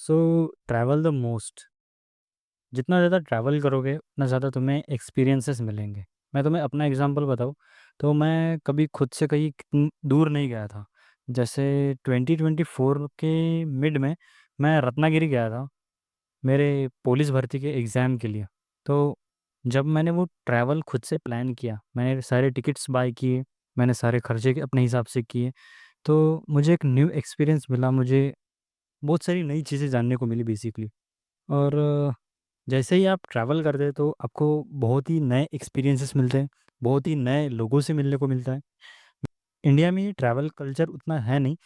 So travel the most. जितना ज़्यादा travel करोगे उतना ज़्यादा तुम्हें एक्सपीरियंसेस मिलेंगे। मैं तुम्हें अपना एग्जांपल बताऊँ तो मैं कभी खुद से कहीं दूर नहीं गया था। जैसे 2024 के मिड में मैं रत्नागिरी गया था मेरे पुलिस भर्ती के एग्ज़ाम के लिए। तो जब मैंने वो ट्रैवल खुद से प्लान किया, मैंने सारे टिकट्स बाय किए, मैंने सारे खर्चे अपने हिसाब से किए, तो मुझे एक न्यू एक्सपीरियंस मिला, मुझे बहुत सारी नई चीज़ें जानने को मिली बेसिकली। और जैसे ही आप ट्रैवल करते हैं तो आपको बहुत ही नए एक्सपीरियंसेस मिलते हैं, बहुत ही नए लोगों से मिलने को मिलता है। इंडिया में ये ट्रैवल कल्चर उतना है नहीं।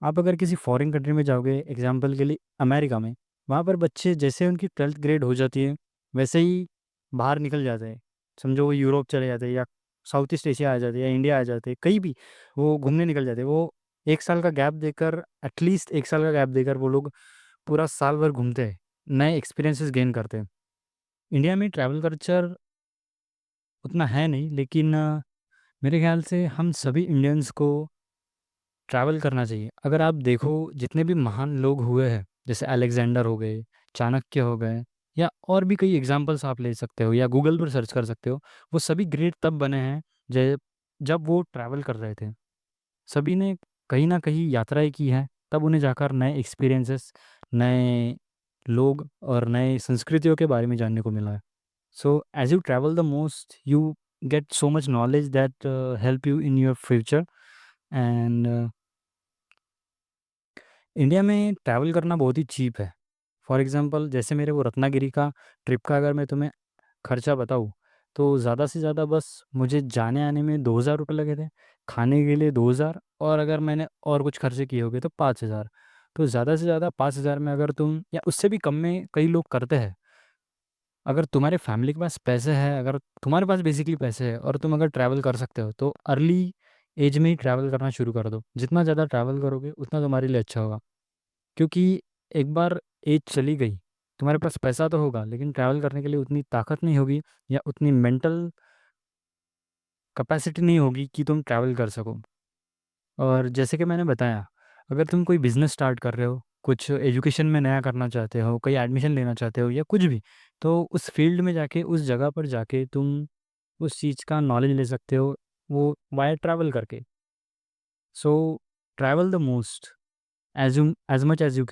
आप अगर किसी फॉरेन कंट्री में जाओगे, एग्जांपल के लिए अमेरिका में, वहाँ पर बच्चे जैसे उनकी 12th ग्रेड हो जाती है वैसे ही बाहर निकल जाते हैं। समझो वो यूरोप चले जाते हैं या साउथ ईस्ट एशिया आ जाते हैं या इंडिया आ जाते हैं, कहीं भी वो घूमने निकल जाते हैं। वो 1 साल का गैप देकर, एटलीस्ट 1 साल का गैप देकर वो लोग पूरा साल भर घूमते हैं, नए एक्सपीरियंसेस गेन करते हैं। इंडिया में ट्रैवल कल्चर उतना है नहीं, लेकिन मेरे ख्याल से हम सभी इंडियंस को ट्रैवल करना चाहिए। अगर आप देखो जितने भी महान लोग हुए हैं, जैसे अलेक्जेंडर हो गए, चाणक्य हो गए, या और भी कई एग्जांपल्स आप ले सकते हो या गूगल पर सर्च कर सकते हो। वो सभी ग्रेट तब बने हैं जब जब वो ट्रैवल कर रहे थे। सभी ने कहीं ना कहीं यात्राएं की हैं, तब उन्हें जाकर नए एक्सपीरियंसेस, नए लोग और नए संस्कृतियों के बारे में जानने को मिला है। So, as you travel the most, you get so much knowledge that help you in your future. And India में ट्रैवल करना बहुत ही चीप है। फॉर एग्जांपल जैसे मेरे वो रत्नागिरी का ट्रिप का अगर मैं तुम्हें खर्चा बताऊँ, तो ज़्यादा से ज़्यादा बस मुझे जाने आने में 2,000 रुपये लगे थे, खाने के लिए 2,000, और अगर मैंने और कुछ खर्चे किए होंगे तो 5,000। तो ज़्यादा से ज़्यादा 5,000 में अगर तुम, या उससे भी कम में कई लोग करते हैं। अगर तुम्हारे फैमिली के पास पैसे हैं, अगर तुम्हारे पास बेसिकली पैसे है और तुम अगर ट्रैवल कर सकते हो, तो अर्ली एज में ही ट्रैवल करना शुरू कर दो। जितना ज़्यादा ट्रैवल करोगे उतना तुम्हारे लिए अच्छा होगा। क्योंकि एक बार एज चली गई, तुम्हारे पास पैसा तो होगा लेकिन ट्रैवल करने के लिए उतनी ताकत नहीं होगी या उतनी मेंटल कैपेसिटी नहीं होगी कि तुम ट्रैवल कर सको। और जैसे कि मैंने बताया, अगर तुम कोई बिज़नेस स्टार्ट कर रहे हो, कुछ एजुकेशन में नया करना चाहते हो, कोई एडमिशन लेना चाहते हो या कुछ भी, तो उस फील्ड में जाके, उस जगह पर जाके तुम उस चीज़ का नॉलेज ले सकते हो, वो वाया ट्रैवल करके। So travel the most, as much as you can.